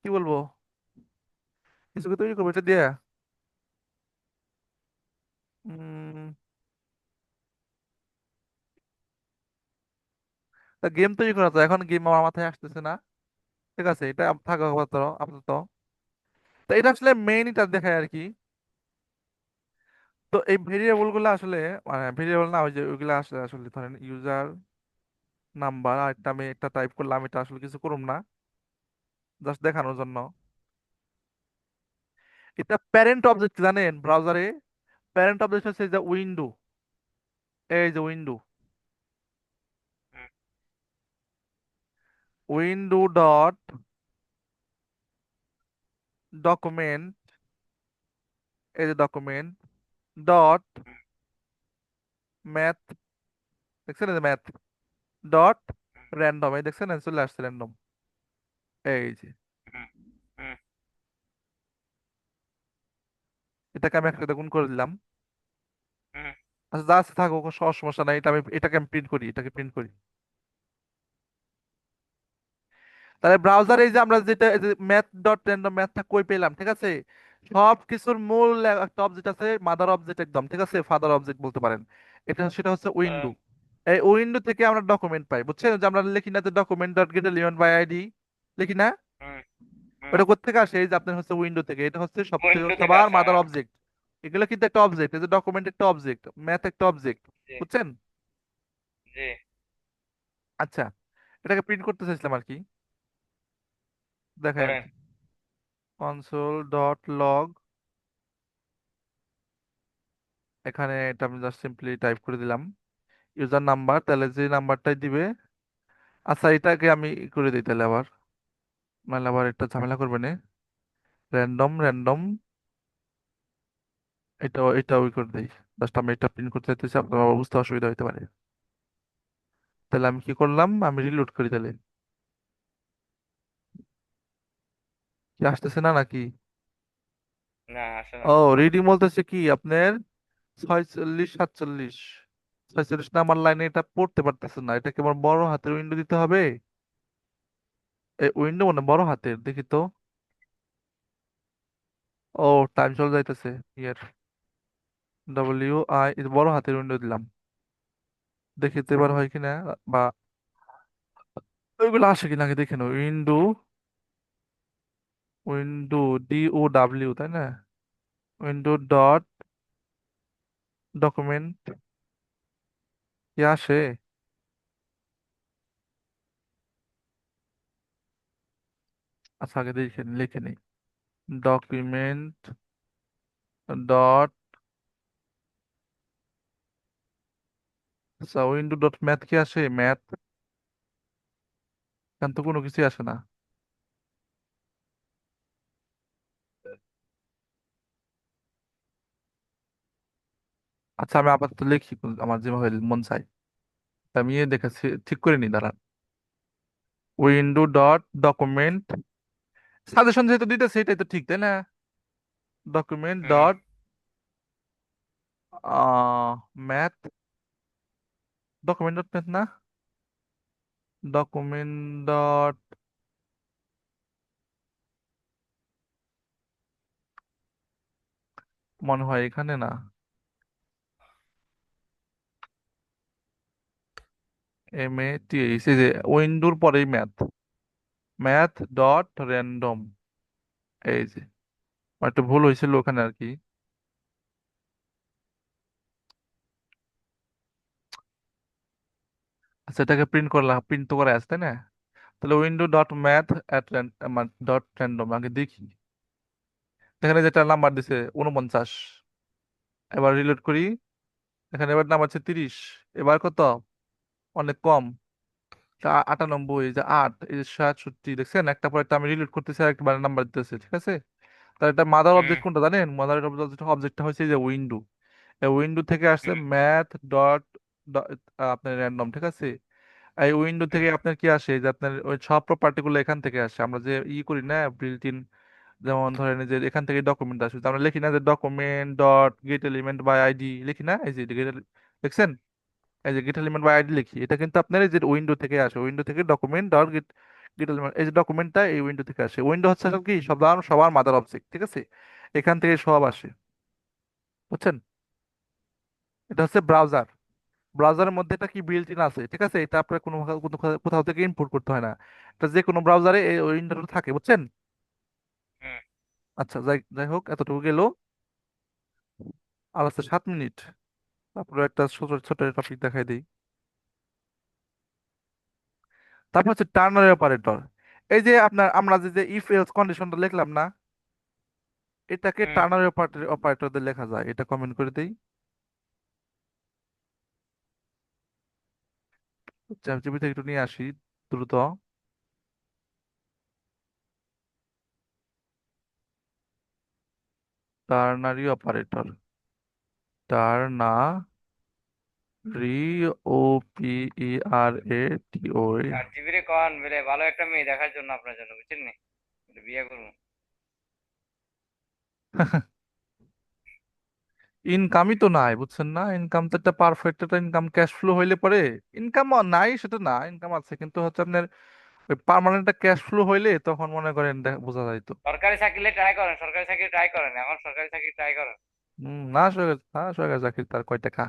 কি বলবো, কিছুকে তৈরি করবো এটা দিয়ে। গেম তৈরি করা তো, এখন গেম আমার মাথায় আসতেছে না। ঠিক আছে, এটা থাকা আপাতত আপাতত। তো এটা আসলে মেইন এটা দেখায় আর কি। তো এই ভেরিয়েবল গুলো আসলে, মানে ভেরিয়েবল না, ওই যে ওইগুলো আসলে আসলে ধরেন ইউজার নাম্বার, আর একটা আমি একটা টাইপ করলাম, এটা আসলে কিছু করুম না, জাস্ট দেখানোর জন্য। এটা প্যারেন্ট অবজেক্ট, জানেন ব্রাউজারে প্যারেন্ট অবজেক্ট হচ্ছে যে উইন্ডো, এই যে উইন্ডো, হুম উইন্ডো ডট ডকুমেন্ট, এই যে ডকুমেন্ট ডট হুম ম্যাথ, দেখছেন এই যে ম্যাথ ডট হুম র্যান্ডম, এই দেখছেন এই চলে আসছে র্যান্ডম, এই যে হুম হুম এটাকে আমি একসাথে গুণ করে দিলাম। হুম আচ্ছা যা আছে থাকুক, কোনো সমস্যা নাই, এটা আমি এটাকে আমি প্রিন্ট করি, এটাকে প্রিন্ট করি। তাহলে ব্রাউজারে এই যে আমরা যেটা ম্যাথ ডট র্যান্ডম, ম্যাথটা কই পেলাম, ঠিক আছে? সব কিছুর মূল একটা অবজেক্ট আছে, মাদার অবজেক্ট একদম, ঠিক আছে, ফাদার অবজেক্ট বলতে পারেন। এটা সেটা হচ্ছে আহ, উইন্ডো। এই উইন্ডো থেকে আমরা ডকুমেন্ট পাই, বুঝছেন? যে আমরা লিখি না যে document dot get element by ID, লিখি না? হুম হুম ওটা কোথেকে আসে? এই যে আপনার হচ্ছে উইন্ডো থেকে, এটা হচ্ছে সবথেকে উইন্ডো থেকে সবার আসা, মাদার হ্যাঁ। অবজেক্ট। এগুলো কিন্তু একটা অবজেক্ট, এই যে ডকুমেন্ট একটা অবজেক্ট, ম্যাথ একটা অবজেক্ট, জি বুঝছেন? জি। আচ্ছা, এটাকে প্রিন্ট করতে চাইছিলাম আর কি, দেখেন, করেন। কনসোল ডট লগ, এখানে এটা আমি জাস্ট সিম্পলি টাইপ করে দিলাম ইউজার নাম্বার, তাহলে যে নাম্বারটাই দিবে। আচ্ছা এটাকে আমি করে দিই তাহলে আবার, নাহলে আবার একটা ঝামেলা করবে না। র্যান্ডম র্যান্ডম, এটা ওই করে দিই। জাস্ট আমি এটা প্রিন্ট করতে চাইতেছি, আপনার আবার বুঝতে অসুবিধা হতে পারে। তাহলে আমি কি করলাম, আমি রিলোড করি তাহলে। কি আসতেছে না নাকি? না, আসে না। ও, রিডিং বলতেছে কি আপনার 46 47, 46 নাম্বার লাইনে এটা পড়তে পারতেছে না, এটা কি আমার বড় হাতের উইন্ডো দিতে হবে? এই উইন্ডো মানে বড় হাতের, দেখি তো। ও, টাইম চলে যাইতেছে, ইয়ার WI, এই বড় হাতের উইন্ডো দিলাম, দেখি তো এবার হয় কিনা, বা ওইগুলো আসে কিনা আগে দেখে নাও। উইন্ডো, উইন্ডো DOW, তাই না? উইন্ডো ডট ডকুমেন্ট, কি আসে? আচ্ছা আগে দেখে লিখে নিই, ডকুমেন্ট ডট, আচ্ছা উইন্ডো ডট ম্যাথ কি আসে? ম্যাথ, এখান তো কোনো কিছুই আসে না। আচ্ছা আমি আপাতত লিখি, আমার যেভাবে মন চাই আমি দেখাচ্ছি, ঠিক করে নি দাঁড়ান। উইন্ডো ডট ডকুমেন্ট, সাজেশন যেহেতু দিতেছে এটাই তো ঠিক, তাই না? Document hmm dot math, document dot math না, ডকুমেন্ট ডট, মনে হয় এখানে না, MATH, এই যে উইন্ডোর পরেই ম্যাথ, ম্যাথ ডট র্যান্ডম, এই যে আমার একটু ভুল হয়েছিল ওখানে আর কি। আচ্ছা এটাকে প্রিন্ট করলাম, প্রিন্ট তো করা আছে তাই না? তাহলে window dot math at dot random আগে দেখি, এখানে যেটা নাম্বার দিছে 49, এবার রিলোড করি, এখানে এবার নাম্বার আছে 30, এবার কত? অনেক কম, 98, এই যে 8, এই যে 67, দেখছেন একটা পর একটা আমি রিলোড করতেছি আর একটা নাম্বার দিতেছে, ঠিক আছে? তাহলে এটা মাদার হুম অবজেক্ট কোনটা জানেন? মাদার অবজেক্টটা হচ্ছে এই যে উইন্ডো, এই উইন্ডো থেকে আসছে হুম ম্যাথ ডট আপনার র্যান্ডম, ঠিক আছে? এই উইন্ডো থেকে হুম আপনার কি আসে, যে আপনার ওই সব প্রপার্টি গুলো এখান থেকে আসে, আমরা যে করি না বিল্ট ইন যেমন ধরেন এই যে এখান থেকে ডকুমেন্ট আসবে, তো আমরা লিখি না যে document dot get element by ID, লিখি না, এই যে দেখছেন, এই যে গেট এলিমেন্ট বাই আইডি লিখি, এটা কিন্তু আপনার এই যে উইন্ডো থেকে আসে, উইন্ডো থেকে document dot gate gate element, এই যে ডকুমেন্টটা এই উইন্ডো থেকে আসে। উইন্ডো হচ্ছে আসলে কি সবার সবার মাদার অবজেক্ট, ঠিক আছে, এখান থেকে সব আসে, বুঝছেন? এটা হচ্ছে ব্রাউজার। ব্রাউজারের মধ্যে এটা কি বিল্ট ইন আছে, ঠিক আছে, এটা আপনার কোথাও থেকে ইনপুট করতে হয় না, এটা যে কোনো ব্রাউজারে এই উইন্ডোটা থাকে, বুঝছেন? হুম। আচ্ছা, যাই যাই হোক, এতটুকু গেল। আর আছে 7 মিনিট, তারপরে একটা ছোট ছোট টপিক দেখাই দিই। তারপর হচ্ছে টার্নারি অপারেটর। এই যে আপনার আমরা যে ইফ এলস কন্ডিশনটা লিখলাম না, এটাকে হুম। টার্নারি অপারেটর দিয়ে লেখা যায়, এটা কমেন্ট করে দিই। চ্যাটজিপিটি থেকে একটু নিয়ে আসি দ্রুত। Ternary operator, ternary, O P E R A T O. 8 GB রে কন বেলে ভালো একটা মেয়ে দেখার জন্য আপনার জন্য, বুঝছেন নি? বলে বিয়ে করবো। ইনকামই তো নাই, বুঝছেন না, ইনকাম তো একটা পারফেক্ট একটা ইনকাম ক্যাশ ফ্লো হইলে পরে, ইনকাম নাই সেটা না, ইনকাম আছে কিন্তু হচ্ছে আপনার ওই পার্মানেন্ট একটা ক্যাশ ফ্লো হইলে তখন মনে করেন বোঝা যায় তো। সরকারি চাকরি ট্রাই করেন, সরকারি চাকরি ট্রাই করেন, এখন সরকারি চাকরি ট্রাই করেন। না সরকার, না সরকার চাকরি তার কয় টাকা।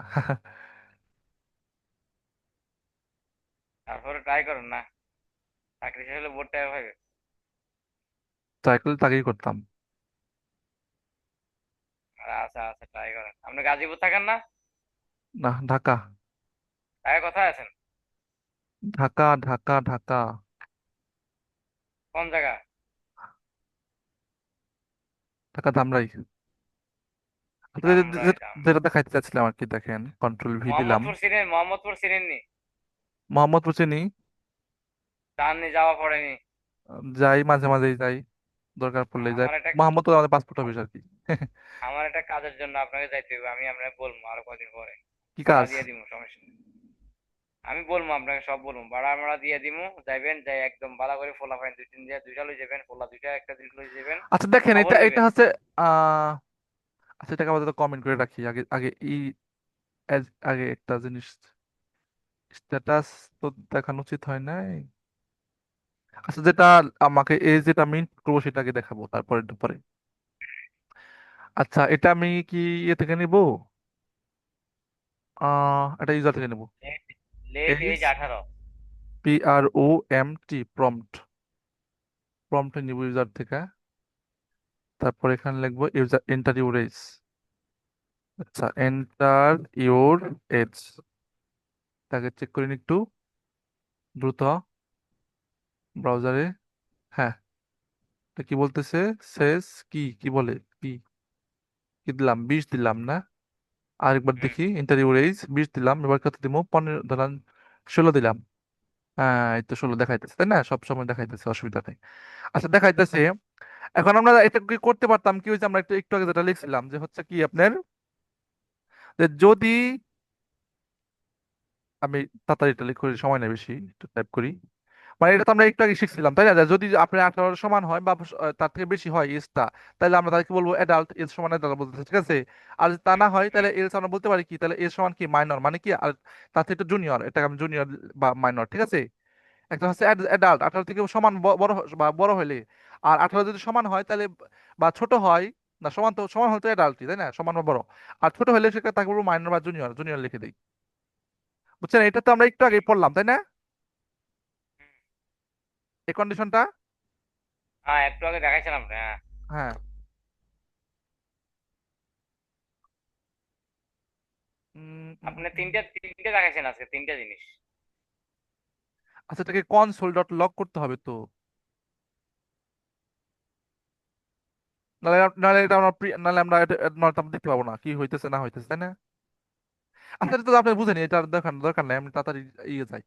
তারপরে ট্রাই করেন না, চাকরি শেষ হলে বোর্ড টাইপ হবে। ট্রাই করলে তাকেই করতাম। আচ্ছা আচ্ছা, ট্রাই করেন। আপনি গাজীপুর থাকেন না? না, ঢাকা। ঢাকা কোথায় আছেন? ঢাকা ঢাকা ঢাকা। কোন জায়গা? ঢাকা ধামরাই। আচ্ছা, ধামরাই ধামরাই। যেটা দেখাইতে চাচ্ছিলাম আর কি, দেখেন কন্ট্রোল ভি দিলাম। মোহাম্মদপুর চিনেন? মোহাম্মদপুর চিনেননি? মোহাম্মদপুর চিনি। যাননি, যাওয়া পড়েনি? যাই, মাঝে মাঝেই যাই, দরকার পড়লে যাই। আমার একটা মোহাম্মদপুর আমাদের পাসপোর্ট অফিস আর কি। আমার একটা কাজের জন্য আপনাকে যাইতে হবে, আমি আপনাকে বলবো আরো কদিন পরে। কি ভাড়া কাজ? দিয়ে দিব, সমস্যা নেই। আমি বলবো আপনাকে, সব বলবো, ভাড়া আমরা দিয়ে দিবো। যাইবেন, যাই একদম ভালো করে ফোলা ফাইন 2-3 দিয়ে দুইটা লই যাবেন, ফোলা দুইটা একটা দিন লই যাবেন। আচ্ছা দেখেন, খবর এটা এটা নেবেন। হচ্ছে আচ্ছা, এটাকে আমাদের কমেন্ট করে রাখি আগে আগে আগে একটা জিনিস, স্ট্যাটাস তো দেখানো উচিত হয় নাই। আচ্ছা, যেটা আমাকে এই যেটা আমি করবো সেটাকে দেখাবো তারপরে পরে। আচ্ছা, এটা আমি কি ইয়ে থেকে নিব, এটা ইউজার থেকে নিব। Let H age 18। P R O M T, prompt, প্রম্পটে নিব ইউজার থেকে। তারপর এখানে লিখবো ইউজার এন্টার ইউর এজ। আচ্ছা, এন্টার ইউর এজ, তাকে চেক করে নি একটু দ্রুত ব্রাউজারে। হ্যাঁ, এটা কি বলতেছে, শেষ কি কি বলে, কি কি দিলাম, 20 দিলাম না? আরেকবার হুম। দেখি, ইন্টারভিউ রেজ 20 দিলাম, এবার কত দিব, 15 ধরেন, 16 দিলাম। হ্যাঁ, এই তো 16 দেখাইতেছে, তাই না, সব সময় দেখাইতেছে, অসুবিধা নেই। আচ্ছা, দেখাইতেছে। এখন আমরা এটা কি করতে পারতাম, কি হয়েছে, আমরা একটু একটু আগে যেটা লিখছিলাম যে হচ্ছে কি আপনার, যে যদি আমি তাড়াতাড়ি এটা লিখে সময় নেই বেশি, একটু টাইপ করি। মানে এটা তো আমরা একটু আগে শিখছিলাম, তাই না, যে যদি আপনার 18 সমান হয় বা তার থেকে বেশি হয় এজটা, তাহলে আমরা তাকে বলবো অ্যাডাল্ট, এজ সমান অ্যাডাল্ট বলতেছে, ঠিক আছে। আর যদি তা না হয় তাহলে এজ আমরা বলতে পারি কি, তাহলে এজ সমান কি মাইনর, মানে কি, আর তার থেকে একটু জুনিয়র, এটা আমি জুনিয়র বা মাইনর, ঠিক আছে। একটা হচ্ছে অ্যাডাল্ট, 18 থেকে সমান বা বড় হলে, আর 18 যদি সমান হয় তাহলে, বা ছোট হয়, না সমান, তো সমান হলে তো অ্যাডাল্টই, তাই না, সমান বা বড়। আর ছোট হলে সেটা তাকে বলবো মাইনর বা জুনিয়র, জুনিয়র লিখে দিই। বুঝছেন, এটা তো আমরা একটু আগে পড়লাম, তাই না, এই কন্ডিশনটা। হ্যাঁ, একটু আগে দেখাইছিলাম, হ্যাঁ। হ্যাঁ। উম, উম, আপনি উম, উম। তিনটে তিনটে দেখাইছেন আজকে, তিনটে জিনিস। আচ্ছা, এটাকে কনসোল ডট লগ করতে হবে তো, নাহলে নাহলে এটা আমরা নাহলে আমরা নয়তো আমরা দেখতে পাবো না কি হইতেছে না হইতেছে, তাই না। আচ্ছা, এটা তো আপনি বুঝেনি, এটা দরকার দরকার নাই, আমি তাড়াতাড়ি ইয়ে যাই,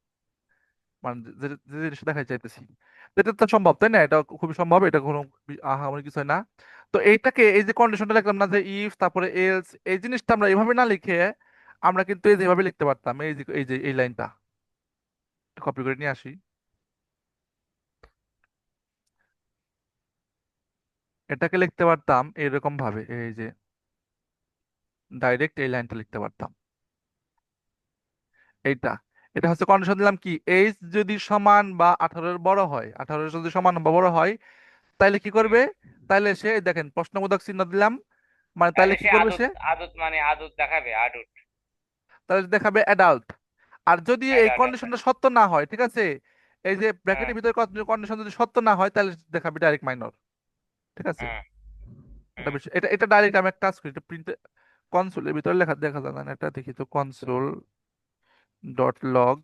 মানে যে যে জিনিসটা দেখাই চাইতেছি, এটা তো সম্ভব, তাই না, এটা খুবই সম্ভব, এটা কোনো আহামরি কিছু হয় না। তো এইটাকে, এই যে কন্ডিশনটা লিখলাম না, যে ইফ তারপরে এলস, এই জিনিসটা আমরা এইভাবে না লিখে আমরা কিন্তু এই যেভাবে লিখতে পারতাম, এই যে এই লাইনটা কপি করে নিয়ে আসি। এটাকে লিখতে পারতাম এরকম ভাবে, এই যে ডাইরেক্ট এই লাইনটা লিখতে পারতাম এইটা। এটা হচ্ছে কন্ডিশন দিলাম কি, এইচ যদি সমান বা 18-এর বড় হয়, 18 যদি সমান বা বড় হয়, তাইলে কি হুম। করবে? তাইলে সে দেখেন প্রশ্নবোধক চিহ্ন দিলাম, মানে তাইলে তাহলে কি সে করবে আদত সে? আদত মানে আদত দেখাবে, আদত। তাহলে দেখাবে অ্যাডাল্ট। আর যদি এই অ্যাডাল্ট, আচ্ছা। কন্ডিশনটা সত্য না হয়, ঠিক আছে, এই যে হ্যাঁ। ব্র্যাকেটের ভিতরে কন্ডিশন যদি সত্য না হয়, তাহলে দেখাবে ডাইরেক্ট মাইনর। ঠিক আছে, হুম। এটা হুম। বিষয়, এটা এটা ডাইরেক্ট আমি একটা কাজ করি, এটা প্রিন্ট কনসোলের ভিতরে লেখা দেখা যায় না, এটা দেখি তো, কনসোল ডট লগ,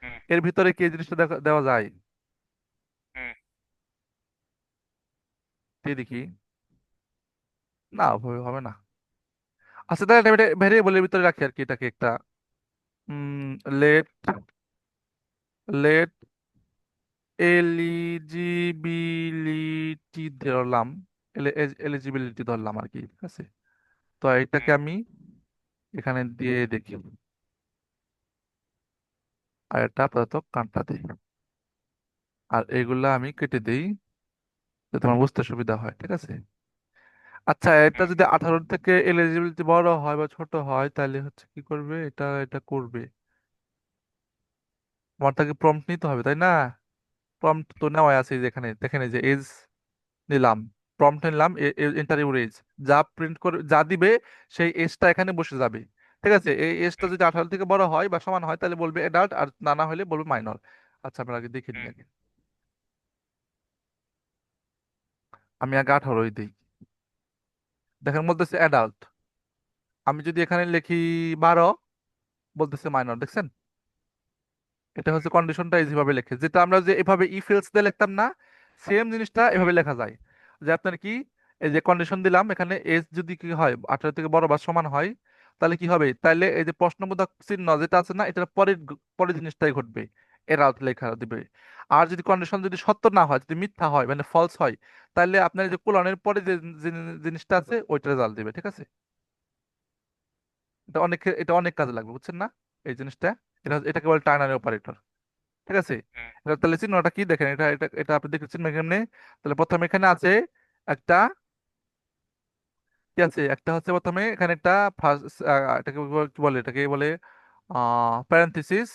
হুম। এর ভিতরে কি এই জিনিসটা দেওয়া যায়? হুম। দিয়ে দেখি, না হবে হবে না। আচ্ছা তাহলে এটা ভ্যারিয়েবলের ভিতরে রাখি আর কি, এটাকে একটা লেট লেট এলিজিবিলিটি ধরলাম, এলিজিবিলিটি ধরলাম আর কি, ঠিক আছে। তো এটাকে হুম। আমি এখানে দিয়ে দেখি, আর এটা আপাতত কানটা দিই, আর এগুলা আমি কেটে দিই যাতে তোমার বুঝতে সুবিধা হয়, ঠিক আছে। আচ্ছা, এটা হুম। যদি 18 থেকে এলিজিবিলিটি বড় হয় বা ছোট হয়, তাহলে হচ্ছে কি করবে, এটা এটা করবে, আমার তাকে প্রম্পট নিতে হবে তাই না? প্রম্পট তো নেওয়া আছে, এই যে এখানে দেখেন, এই যে এজ নিলাম, প্রম্পট নিলাম, এন্টার ইউর এজ, যা প্রিন্ট করে যা দিবে সেই এজটা এখানে বসে যাবে। ঠিক আছে, এই এজটা হুম। যদি 18 থেকে বড় হয় বা সমান হয়, তাহলে বলবে অ্যাডাল্ট, আর না না হলে বলবে মাইনর। আচ্ছা আমরা আগে দেখে নিই হুম। আগে, আমি আগে 18-ই দিই, দেখেন বলতেছে অ্যাডাল্ট। আমি যদি এখানে লিখি 12, বলতেছে মাইনর, দেখছেন? এটা হচ্ছে কন্ডিশনটা এইভাবে লেখে, যেটা আমরা যে এভাবে ইফ এলস দিয়ে লিখতাম না, সেম জিনিসটা হুম। এভাবে লেখা যায়। যে আপনার কি, এই যে কন্ডিশন দিলাম এখানে, এজ যদি কি হয় 18 থেকে বড় বা সমান হয়, তাহলে কি হবে, তাহলে এই যে প্রশ্নবোধক চিহ্ন যেটা আছে না, এটার পরের পরের জিনিসটাই ঘটবে, এর আউট লেখা দিবে। আর যদি কন্ডিশন যদি সত্য না হয়, যদি মিথ্যা হয় মানে ফলস হয়, তাহলে আপনার এই যে কোলনের পরে যে জিনিসটা আছে ওইটা রেজাল্ট দিবে, ঠিক আছে। এটা অনেক কাজে লাগবে, বুঝছেন না এই জিনিসটা? এটাকে বলে টার্নারি অপারেটর, ঠিক আছে। হুম। তাহলে চিহ্নটা কি দেখেন, এটা এটা এটা আপনি দেখেছেন কেমনে? তাহলে প্রথমে এখানে আছে একটা, কি আছে, একটা হচ্ছে প্রথমে এখানে একটা ফার্স্ট, এটাকে কি বলে, এটাকে বলে প্যারেনথেসিস,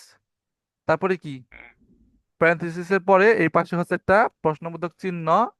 তারপরে কি, হুম। প্যারেনথেসিসের পরে এই পাশে হচ্ছে একটা প্রশ্নবোধক চিহ্ন,